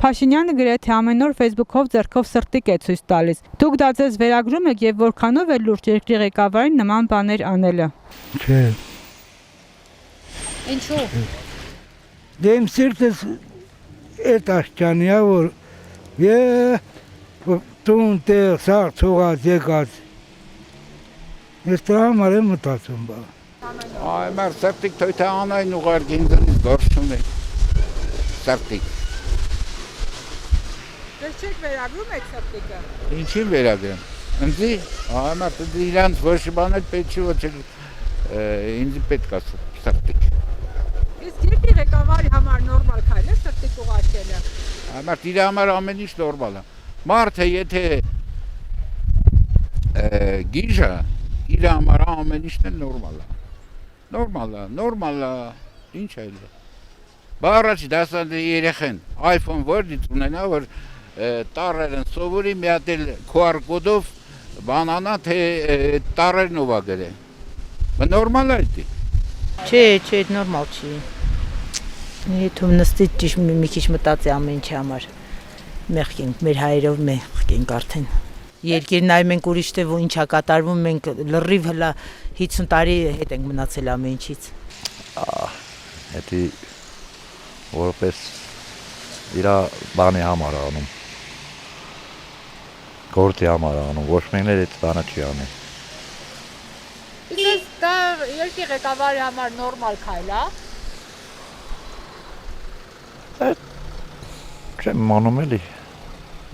Փաշինյանը գրեթե ամեն օր Facebook-ով ձեռքով սրտիկ է ցույց տալիս։ Դուք դա ձեզ վերագրում եք եւ որքանով է լուրջ երկրի ղեկավարին նման բաներ անելը։ Չէ։ Ինչու։ Դե իմ սիրտս այդ աշճանիա որ տուն տեղ սաղ ցողած եկած։ Ես դրա համար եմ մտածում բա։ Այ մեր սրտիկ թույթը անային ուղարկի ինձնից գործ չունի։ Սրտիկ։ Դες չեք վերագրում եք սրտիկը։ Ինչին վերագրեմ։ Ինձի, այ մարդը իրանց ոչ բան էլ պետք չի ոչ ինձի պետք է սրտիկ։ Իսկ երկրի ղեկավարի համար նորմալ քայլ է սրտիկ ուղարկելը։ Այ մարդ իր համար ամեն ինչ նորմալ է։ Մարդը եթե գիժը իր համար ամեն ինչն էլ նորմալ է, ինչ այլ է։ Բառաչ դասան երեխեն iPhone որ ունենա որ տարրեր են սովորի մի հատ էլ QR կոդով բանանա թե տարրերն ով է գրել։ Բա նորմալ է դա։ Չէ, նորմալ չի։ Եթե նստի ճիշտ մի քիչ մտածի ամեն ինչի համար։ Մեղք ենք, մեր հայերով մեղք ենք արդեն։ Երկիրն այ մենք ուրիշ թե ինչա կատարվում, մենք լրիվ հլա 50 տարի հետ ենք մնացել ամեն ինչից։ Դա որպես իր բանի համար անում։ Գործի համար անում, ոչ մեկներ այդ բանը չի անի։ Իսկ դա երկրի ղեկավարի համար նորմալ քայլ է։ Չեմ մանում էլի։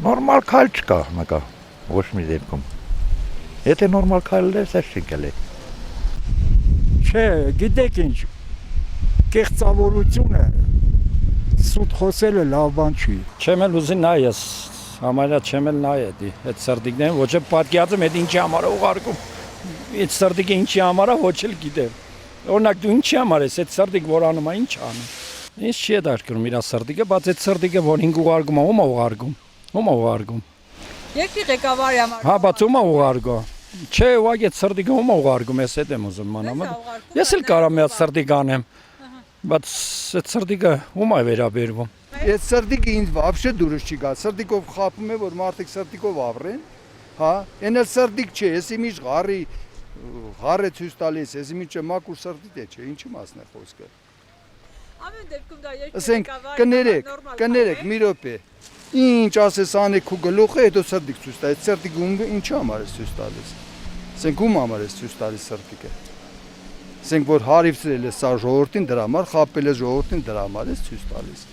Նորմալ քայլ չկա նկա, ոչ մի դեպքում։ Եթե նորմալ քայլը է, սա չենք էլի։ Չէ, գիտեք ինչ, կեղծավորությունը սուտ խոսելը լավ բան չի։ Չեմ էլ ուզի նայ ես, համարյա չեմ էլ նայ էդի, այդ սրտիկներին ոչ է պատկերացում այդ ինչի համար է ուղարկում, այդ սրտիկը ինչի համար է ոչ էլ գիտեմ։ Օրինակ դու ինչի համար ես, այդ սրտիկ որ անում է ինչ անում։ Ինչ չի դաշկրում իր սրտիկը, բայց այդ սրտիկը որ ինք ուղարկում է, ում է ուղարկում։ Երկրի ղեկավարի համար։ Հա, բայց ում է ուղարկում։ Չէ, ուղղակի այդ սրտիկը ում է ուղարկում, ես այդ եմ ուզում մանամ։ Ես էլ կարամ մի հատ սրտիկ անեմ։ Բայց այդ սրտիկը ում է վերաբերվում։ Այդ սրտիկը ինձ вообще դուրս չի գա։ Սրտիկով խապում է որ մարդիկ սրտիկով ավրեն, հա, այն էլ սրտիկ չէ, ես իմիջ ղարը ցույց տալիս, ես իմիջ մակուր սրտիկ է, չէ, ինչի մասն է խոսքը։ Ամեն դեպքում դա երկրի Ասենք ղեկավարի կներեք, մի րոպե։ Ինչ ասես անեք քու գլուխը, հետո սրտիկ ցույց տա։ Այդ սրտիկը ինչի համար է ցույց տալիս։ Ասենք ում համար է ցույց տալիս սրտիկը։ Ասենք որ հարիվցրել է սա ժողովրդին դրա համար, խապել է ժողովրդին դրա համար է ցույց տալիս։